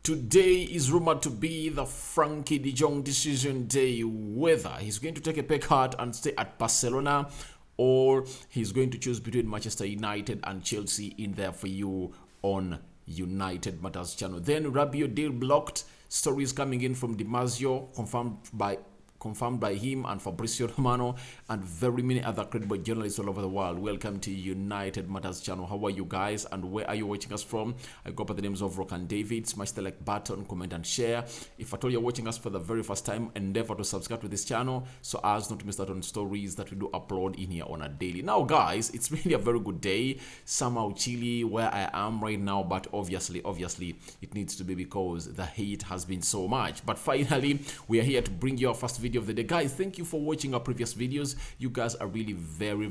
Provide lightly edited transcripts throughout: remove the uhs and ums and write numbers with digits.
Today is rumored to be the Frenkie De Jong decision day, whether he's going to take a pay cut and stay at Barcelona or he's going to choose between Manchester United and Chelsea in there for you on United Matters channel. Then Rabiot deal blocked. Stories coming in from DiMarzio, confirmed by him and Fabrizio Romano and very many other credible journalists all over the world. Welcome to United Matters channel. How are you guys and where are you watching us from? I go by the names of Rock and David. Smash the like button, comment and share. If at all you're watching us for the very first time, endeavor to subscribe to this channel so as not to miss out on stories that we do upload in here on a daily. Now guys, it's really a very good day, somehow chilly where I am right now, but obviously it needs to be because the heat has been so much. But finally we are here to bring you our first video of the day. Guys, thank you for watching our previous videos. You guys are really very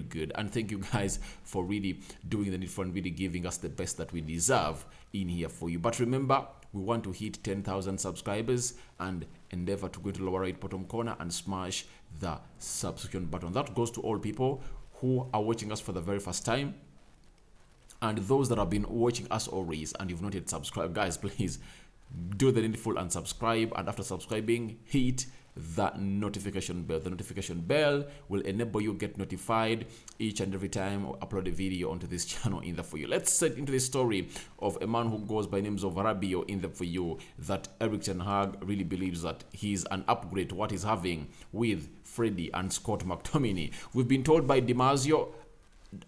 good, and thank you guys for really doing the needful and really giving us the best that we deserve in here for you. But remember, we want to hit 10,000 subscribers and endeavor to go to the lower right bottom corner and smash the subscription button. That goes to all people who are watching us for the very first time, and those that have been watching us always and you've not yet subscribed. Guys, please do the needful and subscribe, and after subscribing, hit that notification bell. The notification bell will enable you get notified each and every time I upload a video onto this channel in the for you. Let's get into the story of a man who goes by names of Rabiot in the for you, that Erik ten Hag really believes that he's an upgrade to what he's having with Freddie and Scott McTominay. We've been told by DiMarzio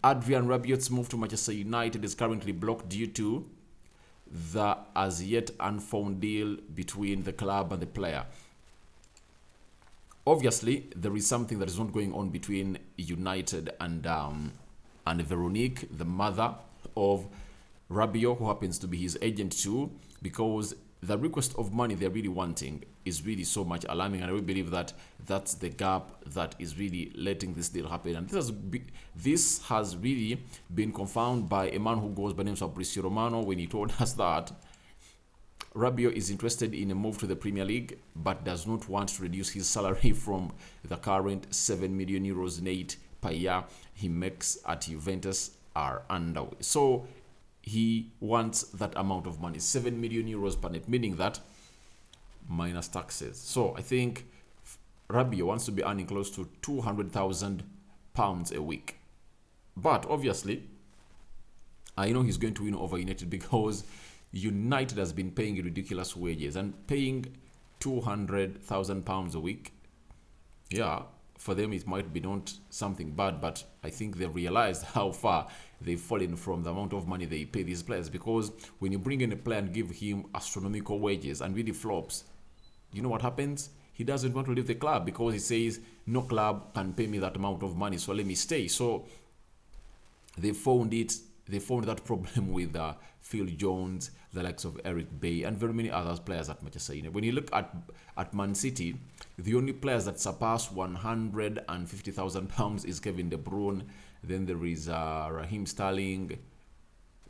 Adrien Rabiot's move to Manchester United is currently blocked due to the as yet unfound deal between the club and the player. Obviously, there is something that is not going on between United and Veronique, the mother of Rabiot, who happens to be his agent too, because the request of money they're really wanting is really so much alarming, and I really believe that that's the gap that is really letting this deal happen. And this has really been confirmed by a man who goes by the name of Fabrizio Romano when he told us that Rabiot is interested in a move to the Premier League but does not want to reduce his salary from the current 7 million euros net per year he makes at Juventus are underway. So he wants that amount of money, 7 million euros per net, meaning that minus taxes. So I think Rabiot wants to be earning close to £200,000 a week. But obviously, I know he's going to win over United because United has been paying ridiculous wages, and paying £200,000 a week, yeah, for them it might be not something bad, but I think they've realized how far they've fallen from the amount of money they pay these players. Because when you bring in a player and give him astronomical wages and really flops, you know what happens? He doesn't want to leave the club because he says no club can pay me that amount of money, so let me stay. So they found that problem with Phil Jones, the likes of Eric Bay, and very many other players at Manchester United. When you look at Man City, the only players that surpass £150,000 is Kevin De Bruyne. Then there is Raheem Sterling.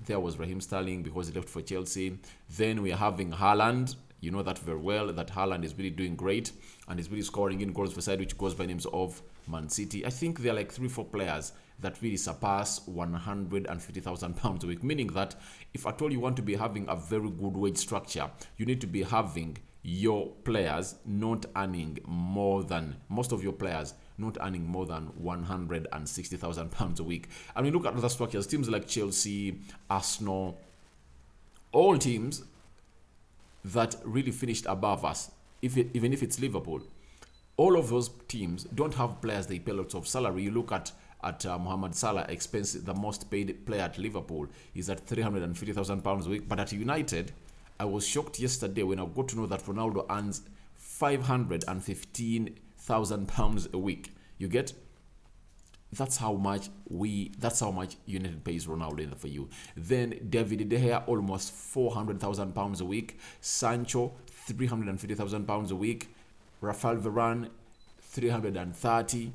There was Raheem Sterling because he left for Chelsea. Then we are having Haaland. You know that very well, that Haaland is really doing great and is really scoring in goals for side, which goes by names of Man City. I think there are like 3-4 players that really surpass £150,000 a week, meaning that if at all you want to be having a very good wage structure, you need to be having your players not earning more than, most of your players not earning more than £160,000 a week. I mean, look at other structures, teams like Chelsea, Arsenal, all teams that really finished above us, even if it's Liverpool, all of those teams don't have players they pay lots of salary. You look at Mohamed Salah, the most paid player at Liverpool is at £350,000 a week, but at United, I was shocked yesterday when I got to know that Ronaldo earns £515,000 a week. You get? That's how much United pays Ronaldo for you. Then David De Gea, almost £400,000 a week. Sancho, £350,000 a week. Rafael Varane, 330.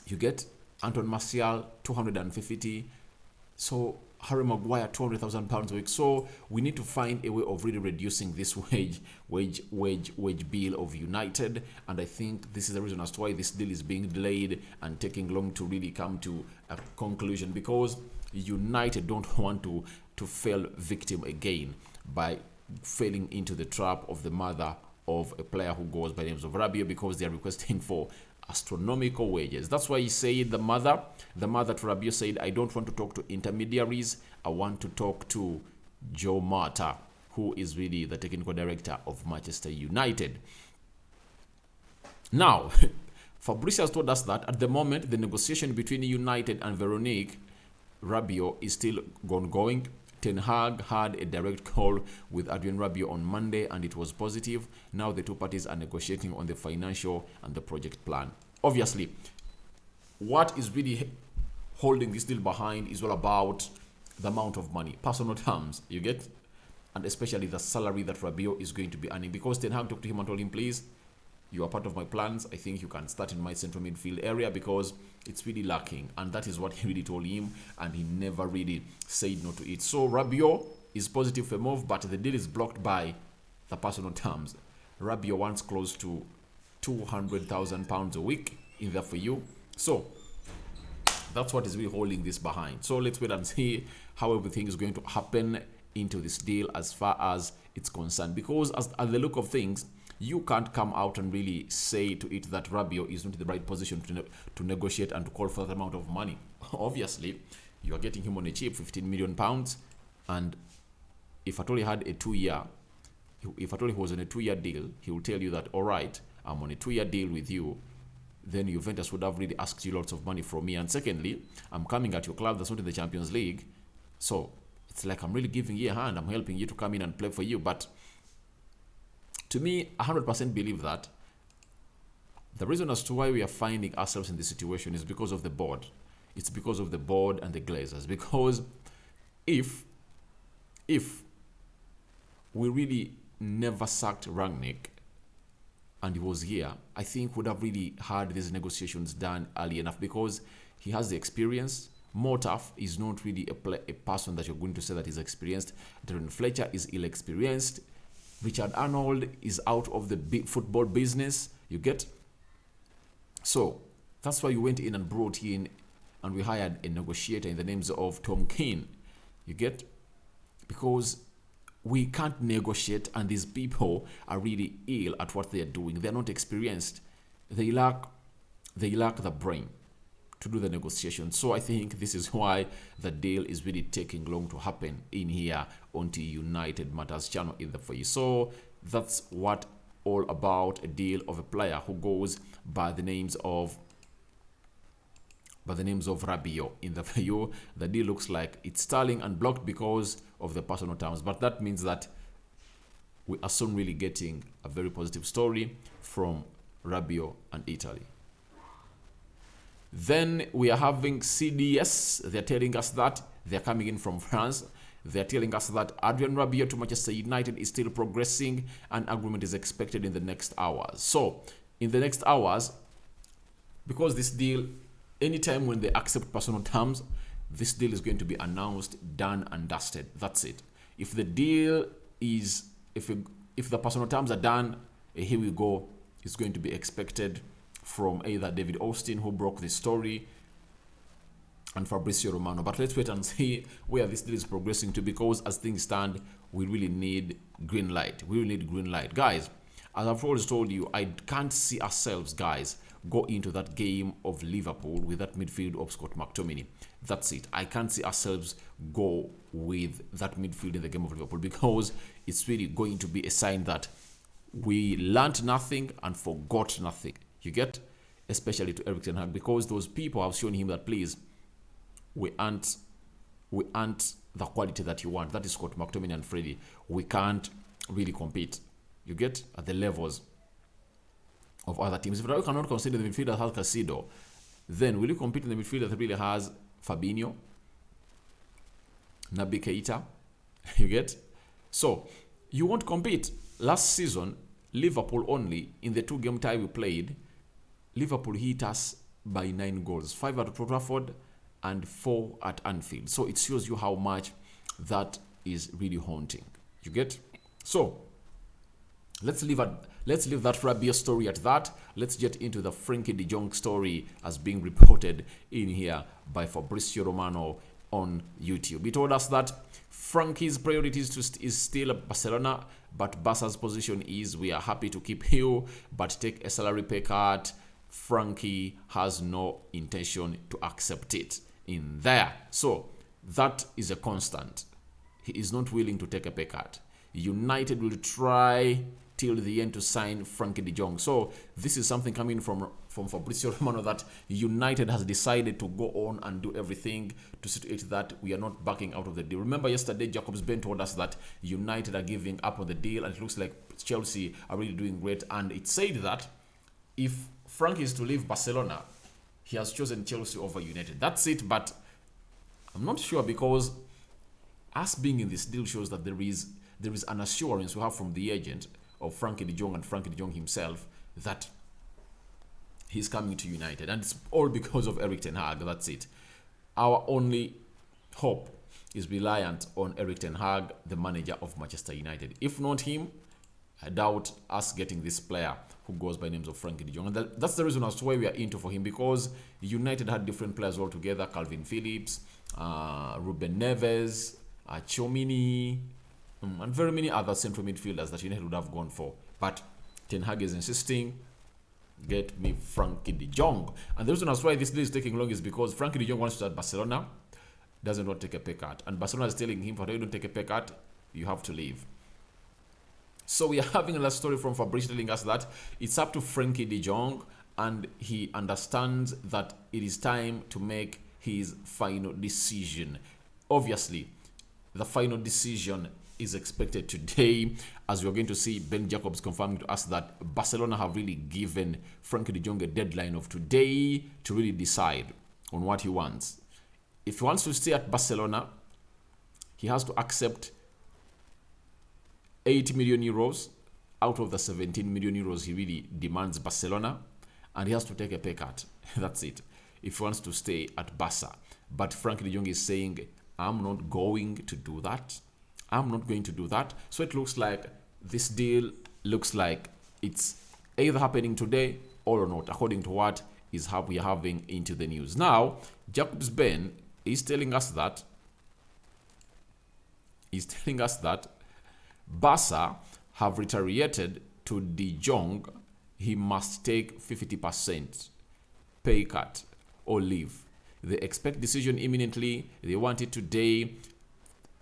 You get? Anton Martial, 250. So Harry Maguire, £200,000 a week. So we need to find a way of really reducing this wage bill of United, and I think this is the reason as to why this deal is being delayed and taking long to really come to a conclusion, because United don't want to to fall victim again by falling into the trap of the mother of a player who goes by the names of Rabiot, because they are requesting for astronomical wages. That's why he said, the mother to Rabiot said, I don't want to talk to intermediaries. I want to talk to Joe Mata, who is really the technical director of Manchester United. Now, Fabrice has told us that at the moment, the negotiation between United and Veronique Rabiot is still ongoing. Ten Hag had a direct call with Adrien Rabiot on Monday, and it was positive. Now the two parties are negotiating on the financial and the project plan. Obviously, what is really holding this deal behind is all about the amount of money, personal terms, you get, and especially the salary that Rabiot is going to be earning. Because Ten Hag talked to him and told him, please, you are part of my plans. I think you can start in my central midfield area because it's really lacking. And that is what he really told him, and he never really said no to it. So Rabiot is positive for a move, but the deal is blocked by the personal terms. Rabiot wants close to £200,000 a week in there for you. So that's what is really holding this behind. So let's wait and see how everything is going to happen into this deal as far as it's concerned. Because as at the look of things, you can't come out and really say to it that Rabiot is not in the right position to negotiate and to call for that amount of money. Obviously, you are getting him on a cheap £15 million, and if at all he had a 2-year, if at all he was on a 2-year deal, he will tell you that, all right, I'm on a 2-year deal with you. Then Juventus would have really asked you lots of money from me. And secondly, I'm coming at your club that's not in the Champions League. So it's like I'm really giving you a hand. I'm helping you to come in and play for you. But to me, 100% believe that the reason as to why we are finding ourselves in this situation is because of the board. It's because of the board and the Glazers. Because if we really never sacked Rangnick and he was here, I think would have really had these negotiations done early enough, because he has the experience. Motaf is not really a person that you're going to say that is experienced. Darren Fletcher is ill-experienced. Richard Arnold is out of the big football business, you get? So that's why you went in and brought in, and we hired a negotiator in the names of Tom Keane, you get? Because we can't negotiate, and these people are really ill at what they are doing. They're not experienced. They lack the brain to do the negotiation. So I think this is why the deal is really taking long to happen in here on the United Matters channel in the face. So that's what all about a deal of a player who goes by the names of Rabiot in the video. The deal looks like it's stalling and blocked because of the personal terms, but that means that we are soon really getting a very positive story from Rabiot and Italy. Then we are having CDS. They're telling us that they're coming in from France. They're telling us that Adrien Rabiot to Manchester United is still progressing, and agreement is expected in the next hours. So in the next hours, because this deal, anytime when they accept personal terms, this deal is going to be announced, done and dusted. That's it. If the deal is, if the personal terms are done, here we go. It's going to be expected from either David Austin, who broke the story, and Fabrizio Romano. But let's wait and see where this deal is progressing to, because as things stand, we really need green light. We really need green light. Guys, as I've always told you, I can't see ourselves, guys, go into that game of Liverpool with that midfield of Scott McTominay. That's it. I can't see ourselves go with that midfield in the game of Liverpool, because it's really going to be a sign that we learned nothing and forgot nothing. You get? Especially to Erik ten Hag, because those people have shown him that, please, we aren't the quality that you want. That is Scott McTominay and Freddie. We can't really compete. You get? At the levels of other teams. If you cannot consider the midfield that has Casido, then will you compete in the midfield that really has Fabinho, Naby Keita? You get? So you won't compete. Last season, Liverpool only, in the 2-game tie we played, Liverpool hit us by 9 goals, 5 at Old Trafford and 4 at Anfield. So it shows you how much that is really haunting. You get? So let's leave that Rabiot story at that. Let's get into the Frenkie De Jong story as being reported in here by Fabrizio Romano on YouTube. He told us that Frankie's priority is still Barcelona, but Barca's position is we are happy to keep you, but take a salary pay cut. Frankie has no intention to accept it in there. So that is a constant. He is not willing to take a pay cut. United will try till the end to sign Frenkie De Jong. So this is something coming from Fabrizio Romano, that United has decided to go on and do everything to situate that we are not backing out of the deal. Remember yesterday, Jacobs Ben told us that United are giving up on the deal, and it looks like Chelsea are really doing great. And it said that if Frank is to leave Barcelona, he has chosen Chelsea over United. That's it, but I'm not sure, because us being in this deal shows that there is an assurance we have from the agent of Frenkie De Jong and Frenkie De Jong himself that he's coming to United, and it's all because of Erik ten Hag. That's it. Our only hope is reliant on Erik ten Hag, the manager of Manchester United. If not him, I doubt us getting this player who goes by names of Frenkie De Jong. And that's the reason as to why we are into for him, because United had different players altogether: Calvin Phillips, Ruben Neves, Chomini, and very many other central midfielders that United would have gone for. But Ten Hag is insisting, get me Frenkie De Jong. And the reason as why this deal is taking long is because Frenkie De Jong wants to start Barcelona, doesn't want to take a pay cut. And Barcelona is telling him, if you don't take a pay cut, you have to leave. So we are having a last story from Fabrice telling us that it's up to Frenkie De Jong, and he understands that it is time to make his final decision. Obviously, the final decision is expected today, as we're going to see Ben Jacobs confirming to us that Barcelona have really given Frenkie De Jong a deadline of today to really decide on what he wants. If he wants to stay at Barcelona, he has to accept 80 million euros out of the 17 million euros he really demands Barcelona, and he has to take a pay cut. That's it, if he wants to stay at Barca. But Frenkie De Jong is saying, I'm not going to do that. I'm not going to do that. So it looks like this deal looks like it's either happening today or not, according to what is how we are having into the news. Now, Jacobs Ben is telling us that Barca have retaliated to De Jong. He must take 50% pay cut or leave. They expect decision imminently. They want it today.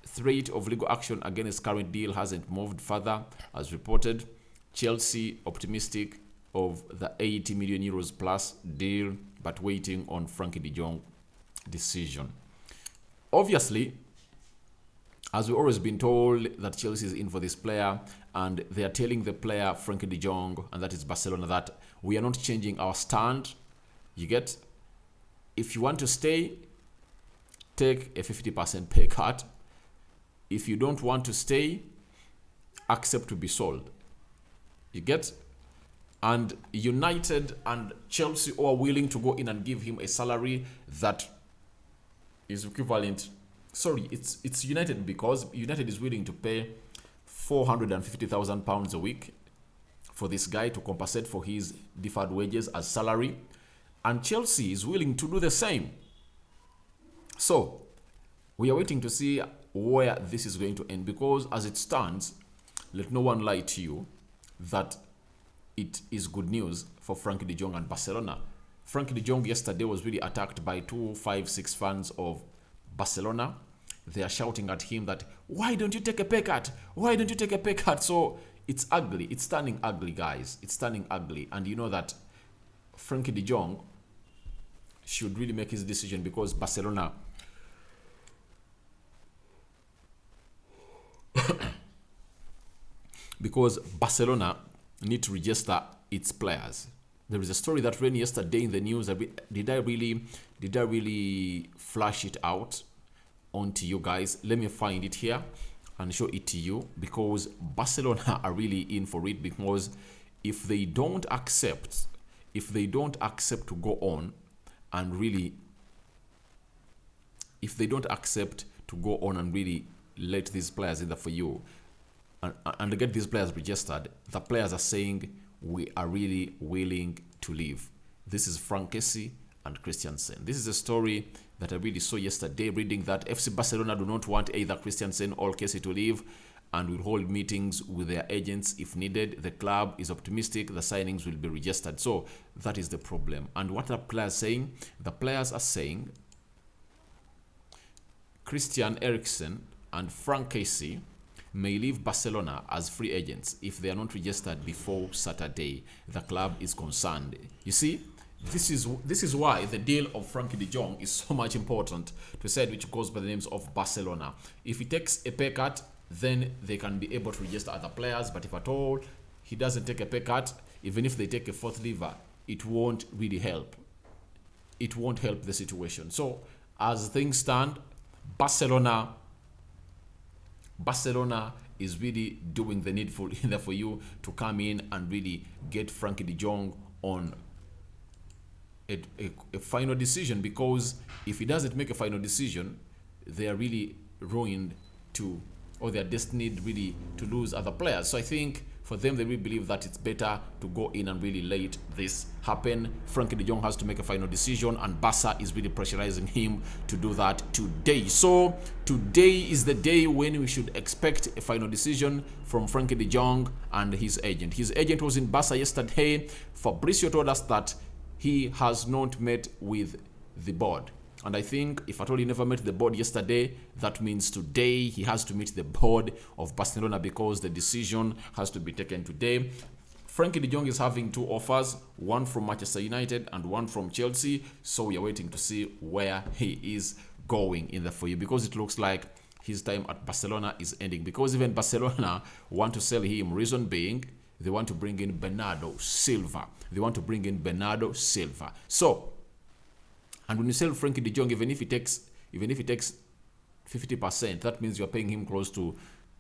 Threat of legal action against current deal hasn't moved further, as reported. Chelsea optimistic of the 80 million euros plus deal, but waiting on Frenkie De Jong decision. Obviously, as we've always been told, that Chelsea is in for this player, and they are telling the player Frenkie De Jong, and that is Barcelona, that we are not changing our stand. You get? If you want to stay, take a 50% pay cut. If you don't want to stay, accept to be sold. You get? And United and Chelsea are willing to go in and give him a salary that is equivalent. Sorry, it's United, because United is willing to pay £450,000 a week for this guy to compensate for his deferred wages as salary. And Chelsea is willing to do the same. So we are waiting to see where this is going to end, because as it stands, let no one lie to you that it is good news for Frenkie De Jong and Barcelona. Frenkie De Jong yesterday was really attacked by 256 fans of Barcelona. They are shouting at him that, why don't you take a pay cut? Why don't you take a pay cut? So it's ugly. It's turning ugly, guys. It's turning ugly. And you know that Frenkie De Jong should really make his decision, because Barcelona need to register its players. There is a story that ran yesterday in the news. Did I really flash it out onto you guys? Let me find it here and show it to you, because Barcelona are really in for it. Because if they don't accept to go on and really let these players in there for you and get these players registered, the players are saying we are really willing to leave. This is Frank Kessie and Christiansen. This is a story that I really saw yesterday, reading that FC Barcelona do not want either Christensen or Kessie to leave and will hold meetings with their agents if needed. The club is optimistic the signings will be registered. So that is the problem. And what are players saying? The players are saying Christian Eriksen and Frank Kessie may leave Barcelona as free agents if they are not registered before Saturday. The club is concerned. You see, this is why the deal of Frenkie De Jong is so much important to say, which goes by the names of Barcelona. If he takes a pay cut, then they can be able to register other players. But if at all he doesn't take a pay cut, even if they take a fourth lever, it won't really help. It won't help the situation. So as things stand, Barcelona is really doing the needful in there for you to come in and really get Frenkie De Jong on a final decision, because if he doesn't make a final decision, they are really ruined to, or they are destined really to lose other players. So I think for them, they really believe that it's better to go in and really let this happen. Frenkie De Jong has to make a final decision, and Barca is really pressurizing him to do that today. So today is the day when we should expect a final decision from Frenkie De Jong and his agent. His agent was in Barca yesterday. Fabrizio told us that he has not met with the board. And I think if at all he never met the board yesterday, that means today he has to meet the board of Barcelona, because the decision has to be taken today. Frenkie De Jong is having two offers, one from Manchester United and one from Chelsea. So we are waiting to see where he is going in the for you, because it looks like his time at Barcelona is ending, because even Barcelona want to sell him. Reason being, they want to bring in Bernardo Silva. So, and when you sell Frenkie De Jong, even if he takes 50%, that means you're paying him close to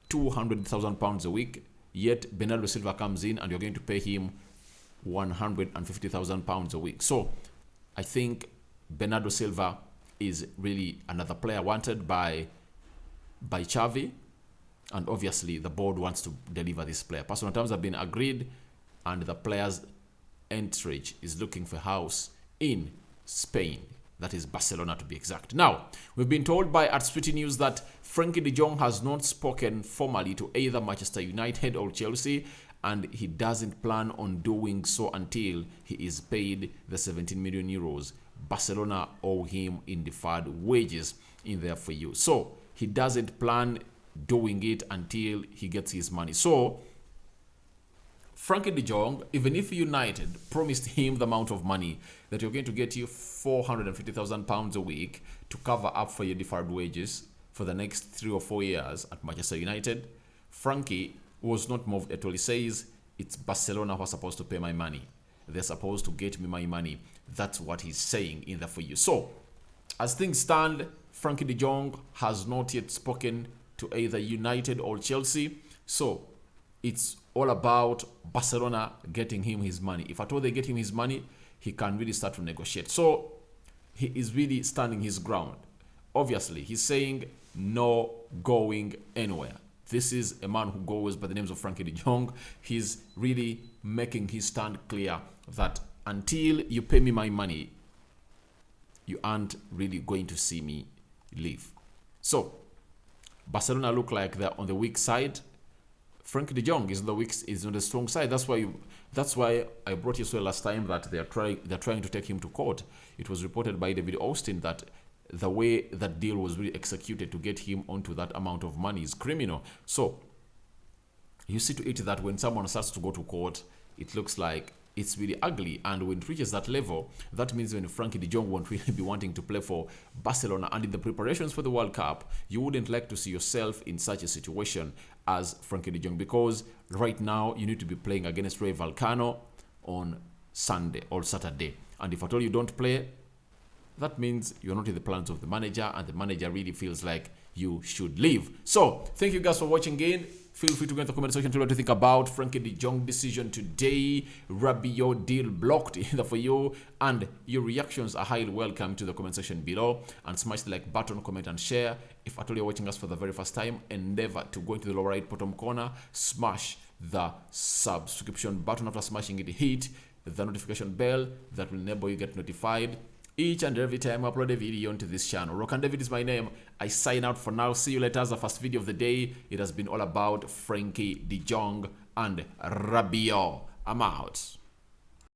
£200,000 a week. Yet Bernardo Silva comes in and you're going to pay him £150,000 a week. So I think Bernardo Silva is really another player wanted by Xavi, and obviously the board wants to deliver this player. Personal terms have been agreed, and the player's entourage is looking for a house in Spain. That is Barcelona, to be exact. Now, we've been told by Atswiti News that Frenkie De Jong has not spoken formally to either Manchester United or Chelsea, and he doesn't plan on doing so until he is paid the 17 million euros Barcelona owe him in deferred wages in there for you. So he doesn't plan doing it until he gets his money. So Frenkie De Jong, even if United promised him the amount of money that you're going to get you £450,000 a week to cover up for your deferred wages for the next 3 or 4 years at Manchester United, Frenkie was not moved at all. He says, it's Barcelona who are supposed to pay my money. They're supposed to get me my money. That's what he's saying in there for you. So, as things stand, Frenkie De Jong has not yet spoken to either United or Chelsea. So, it's all about Barcelona getting him his money. If at all they get him his money, he can really start to negotiate. So, he is really standing his ground. Obviously, he's saying no going anywhere. This is a man who goes by the names of Frenkie De Jong. He's really making his stand clear that until you pay me my money, you aren't really going to see me leave. So, Barcelona look like they're on the weak side. Frenkie De Jong is on the strong side. That's why I brought you so last time that they're trying to take him to court. It was reported by David Austin that the way that deal was really executed to get him onto that amount of money is criminal. So you see to it that when someone starts to go to court, it looks like it's really ugly. And when it reaches that level, that means when Frenkie De Jong won't really be wanting to play for Barcelona. And in the preparations for the World Cup, you wouldn't like to see yourself in such a situation as Frenkie De Jong, because right now you need to be playing against Ray Vallecano on Sunday or Saturday. And if at all you don't play, that means you're not in the plans of the manager, and the manager really feels like you should leave. So, thank you guys for watching again. Feel free to go in the comment section to tell what you think about Frenkie De Jong decision today. Rabiot deal blocked either for you, and your reactions are highly welcome to the comment section below. And smash the like button, comment and share. If at all you're watching us for the very first time, endeavor to go into the lower right bottom corner, smash the subscription button. After smashing it, hit the notification bell that will enable you get notified each and every time I upload a video onto this channel. Rokan David is my name. I sign out for now. See you later as the first video of the day. It has been all about Frenkie De Jong and Rabiot. I'm out.